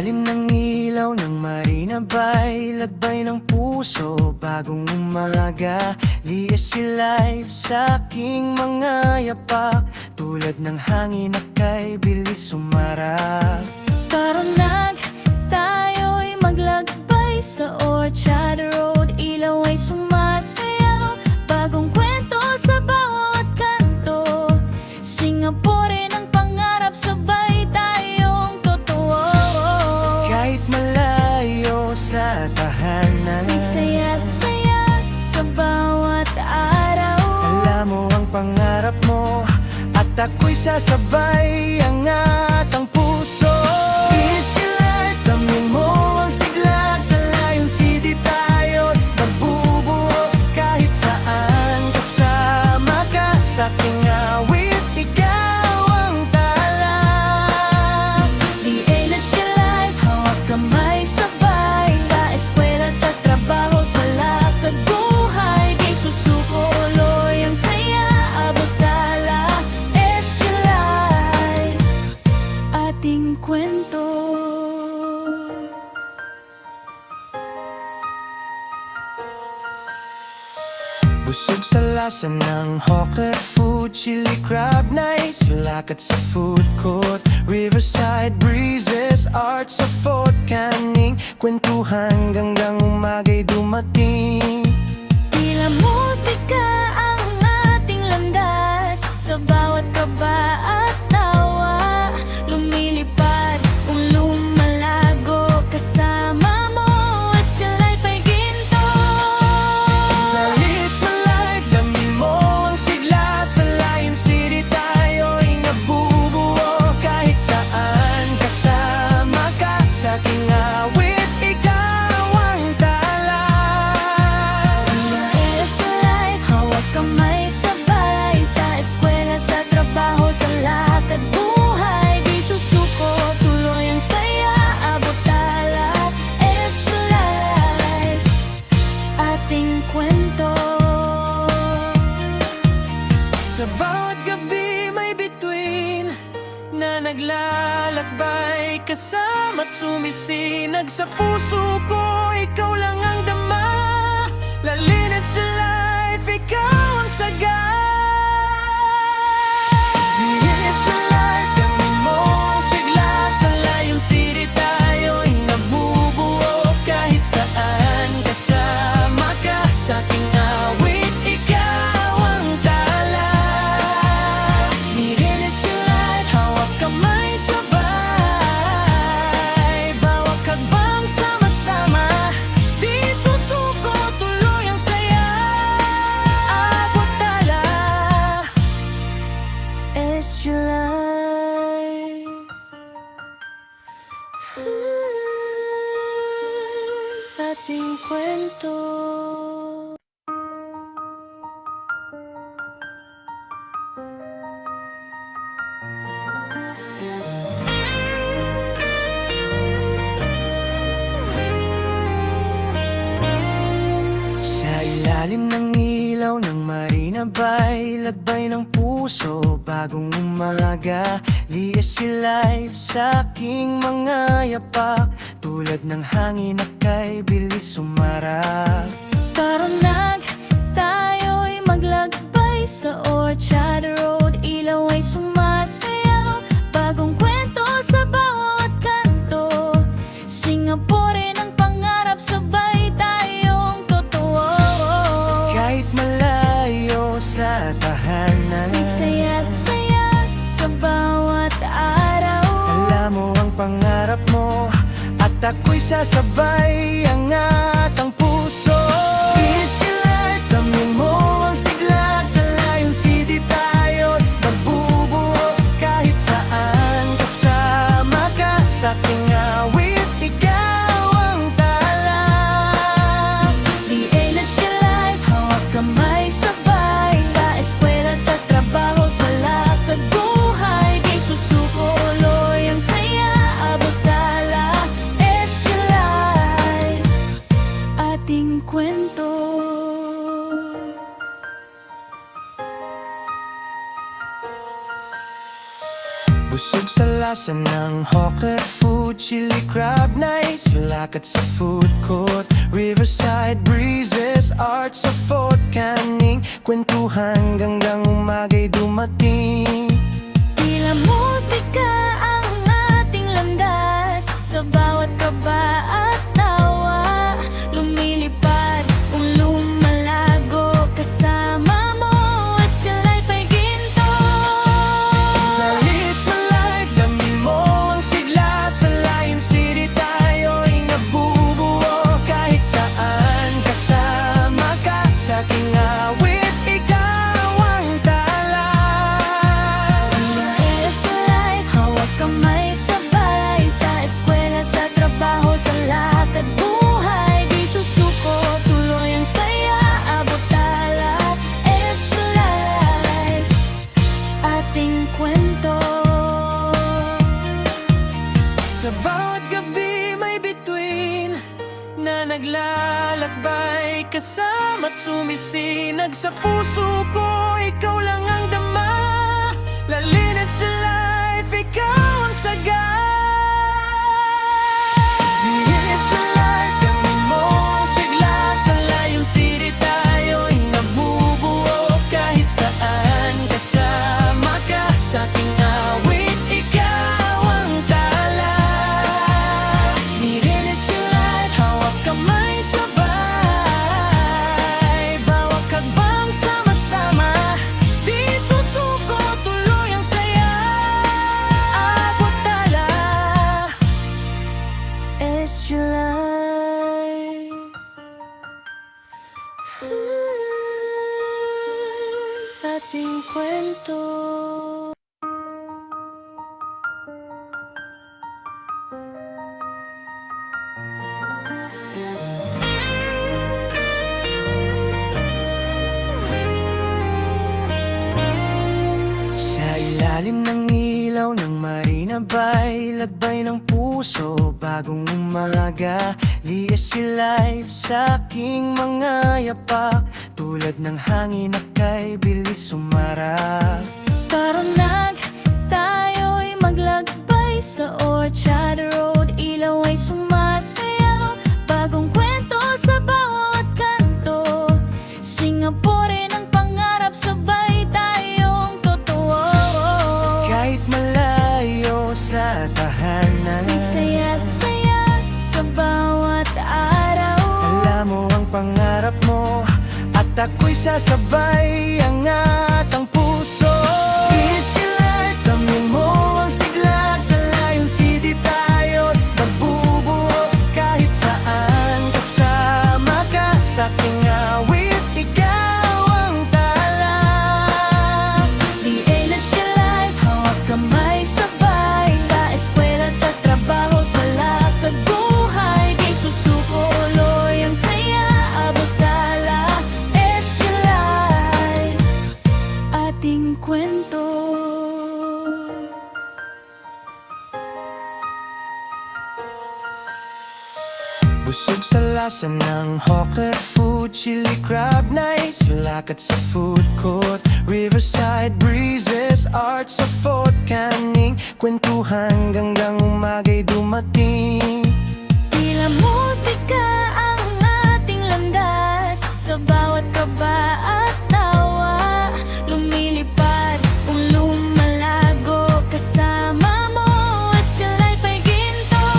ilalim ng ilaw ng Marina Bay, lagbay ng puso, bagong umaga. Liis si life sa aking mga yapak, tulad ng hangin na kay bilis sumarap. Tara na, tayo'y maglagbay sa Orchard Road. Ilaw ay sumasayaw, bagong kwento sa bawat kanto. Singapore ang pangarap, sabay tayong totoo. Kahit malayo sa tahanan, May saya't saya sa bawat araw. alam mo ang pangarap mo, at ako'y sasabay, angat ang puso. Is your life, damhin mo ang sigla, sa Lion City tayo'y magbubuo. Kahit saan kasama ka, sa aking awit, ikaw ang tala. Lianas your life, hawak kamay sabay. Sa eskwela, sa trabaho, sa lakad buhay. Di susuko, uloy ang saya, abot tala. Es your life, ating kwento. Busog sa lasa ng hawker food, chili crab nights, lakad sa food court, riverside breezes, art sa Fort Canning, kwentuhan hanggang umaga'y dumating. Tila musika ang ating landas, sa bawat kaba at tawa. Lumilipad, lumalago, kasama mo. As your life ay ginto. Lalis na life, damhin mo ang sigla, sa Lion City tayo'y nabubuo. Kahit saan kasama ka, sa aking awit, ikaw ang tala. Es your life, hawak kamay sabay. Sa eskwela, sa trabaho, sa lakad buhay. Di susuko, tuloy ang saya, abot tala. Es your life, ating kwento. Sa bawat gabi may bituin na naglalakbay, kasama't sumisinag sa puso ko, ikaw lang ang dama. Lalinis your life, ikaw ang saga. Linis your life, gamin mo ang sigla, sa Lion City tayo'y nabubuo. Kahit saan kasama ka, sa aking awit, ikaw ang tala. Linis your life, hawak kamay sabay. Bawat hakbang sama-sama, di susuko, tuloy ang saya, abot tala. Es your life, Ating kwento. sa ilalim ng ilaw ng Marina Bay, lagbay ng puso, bagong umaga. Liis si life sa aking mga yapak, tulad ng hangin na kay bilis sumarap. Tara na, tayo'y maglagbay sa Orchard Road. Ilaw ay sumasayaw, bagong kwento sa bawat kanto. Singapore ang pangarap, sabay tayong totoo. Kahit malayo sa tahanan, May saya't saya sa bawat araw. alam mo ang pangarap mo, at ako'y sasabay, angat ang puso. Is your life, damhin mo ang sigla, sa Lion City tayo'y magbubuo. Kahit saan kasama ka, sa aking awit, ikaw ang tala. Lianas your life, hawak kamay sabay. Sa eskwela, sa trabaho, sa lakad buhay. Di susuko, uloy ang saya, abot tala. Es your life, ating kwento. Busog sa lasa ng hawker food, food, chili crab nights, lakad sa food court, riverside breezes, art sa Fort Canning, kwentuhan hanggang umaga'y dumating. Tila musika ang ating landas, sa bawat kaba at tawa, lumilipad o lumalago kasama mo, as your life ay ginto. Lalis na life, dami mo ang sigla, sa Lion City tayo'y nabubuo, kahit saan kasama ka, sa aking awit, ikaw ang tala. As your life, hawak kamay sabay, sa eskwela, sa trabaho, sa lakad buhay, di susuko, tuloy ang saya, abot tala. As your life, ating kwento. Sa bawat gabi may bituin na naglalakbay, kasama't sumisinag sa puso ko, ikaw lang ang dama. Lalinis sa life, ikaw ang saga. Linis sa life, dami mo ang sigla, sa Lion City tayo'y nabubuo, kahit saan kasama ka, sa aking awit, ikaw ang tala. Nilinis your life, hawak kamay sabay, bawat hakbang sama-sama, di susuko, tuloy ang saya, abot tala. It's July. Ating kwento. Sa ilalim ng ilaw ng Marina Bay, lagbay ng puso, bagong umaga, liis si life sa aking mga yapak, tulad ng hangin na kay bilis sumarap. Tara nag, tayo'y maglagbay sa Orchard Road, ilaw ay sumasayaw, bagong kwento sa bawat kanto, Singapore ng pangarap, sabay tayong totoo. Kahit malayo sa tahanan, May saya't saya sa bawat araw. alam mo ang pangarap mo, at ako'y sasabay, angat ang puso. Easy life, dami mo ang sigla, sa Lion City tayo'y nabubuo, kahit saan kasama ka, sa aking awit, ikaw ang tala. Linis your life, hawak kamay sabay, sa eskwela, sa trabaho, sa lakad buhay, di susuko, uloy ang saya, abot tala. It's your life, ating kwento. Busog sa lasa ng hawker food, chili crab nights, lakad sa food court, riverside breezes, art sa Fort Canning, kwentuhan hanggang umaga'y dumating. Tila musika ang ating landas, sa bawat kaba at tawa, lumilipad o lumalago kasama mo, as your life ay ginto.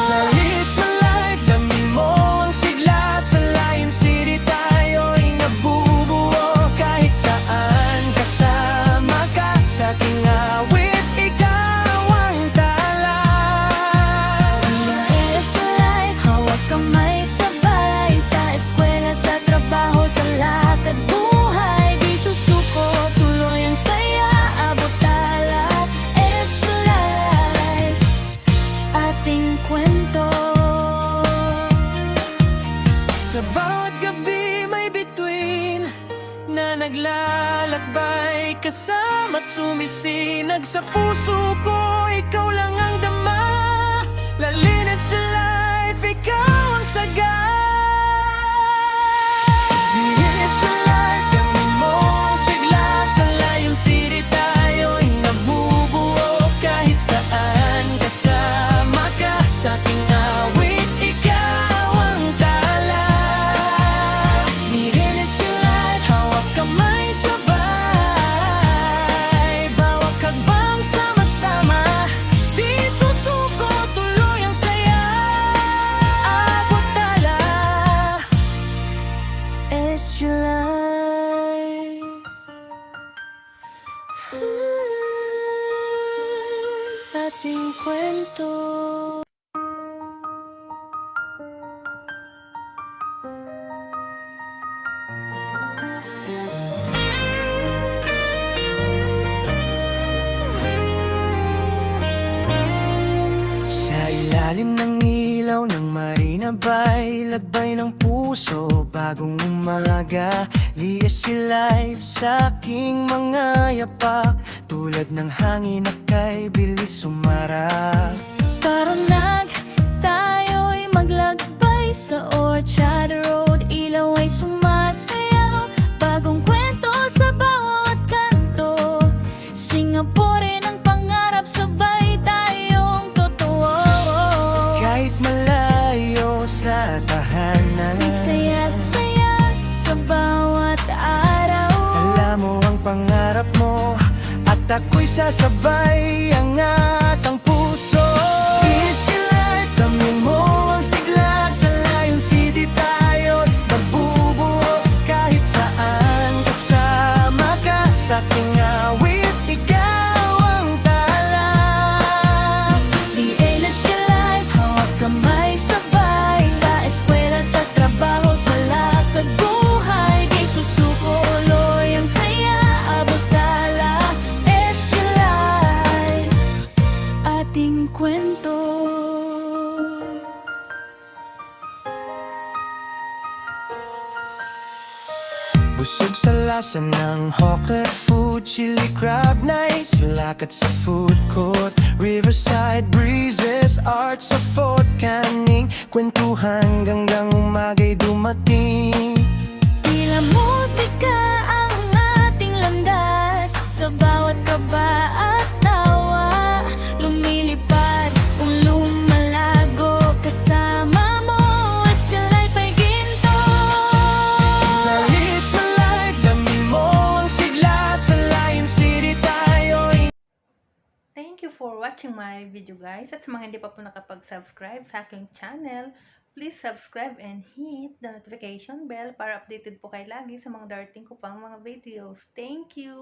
Lalis na life, dami mo ang sigla, sa Lion City tayo'y nabubuo, kahit saan kasama ka, sa aking awit, ikaw ang tala. As your life, hawak kamay sabay, sa eskwela, sa trabaho, sa lakad buhay, di susuko, tuloy ang saya, abot tala. It's your life, ating kwento. Sa bawat gabi may bituin na naglalakbay, kasama't sumisinag sa puso ko, ikaw lang ang dama. Lalinis sa life, ikaw ang saga. Linis sa life, dami mo ang sigla, sa Lion City tayo'y nabubuo, kahit saan kasama It's July. Ating kwento. Sa ilalim ng ilaw ng Marina Bay, lagbay ng puso, bagong umaga. Lias si life sa aking mga yapak, tulad ng hangin na kay bilis sumarap. Tara na, tayo'y maglakbay sa Orchard Road. Ilaw ay sumasayaw, bagong kwento sa bawat kanto. Singapore ng pangarap, sabay tayong totoo. Kahit malayo sa tahanan, May saya't saya sa bawat araw. alam mo ang pangarap mo, at ako'y sasabay, angat ang puso. Easy life, daming mo ang sigla, sa layong city tayo'y magbubuo. Kahit saan kasama ka, sa aking awit, ikaw ang tala. Lienas your life, hawak kamay sabay. Sa eskwela, sa trabaho, sa lakad buhay. Di susuko uloy ang saya, abot tala. Es your life, ating kwento. Busog sa lasa ng hawker food, chili crab nights, lakad sa food court, riverside breezes, art sa Fort Canning, kwentuhan hanggang umagay dumating. Tila musika ang ating landas, sa bawat kaba at tawa. Lumilipad, lumalago, kasama mo. As your life ay ginto. It's my life, dami mo ang sigla, sa Lion City tayo'y Thank you for watching my video guys. At sa mga hindi pa po nakapag-subscribe sa aking channel, please subscribe and hit the notification bell para updated po kayo lagi sa mga darating ko pang mga videos. Thank you!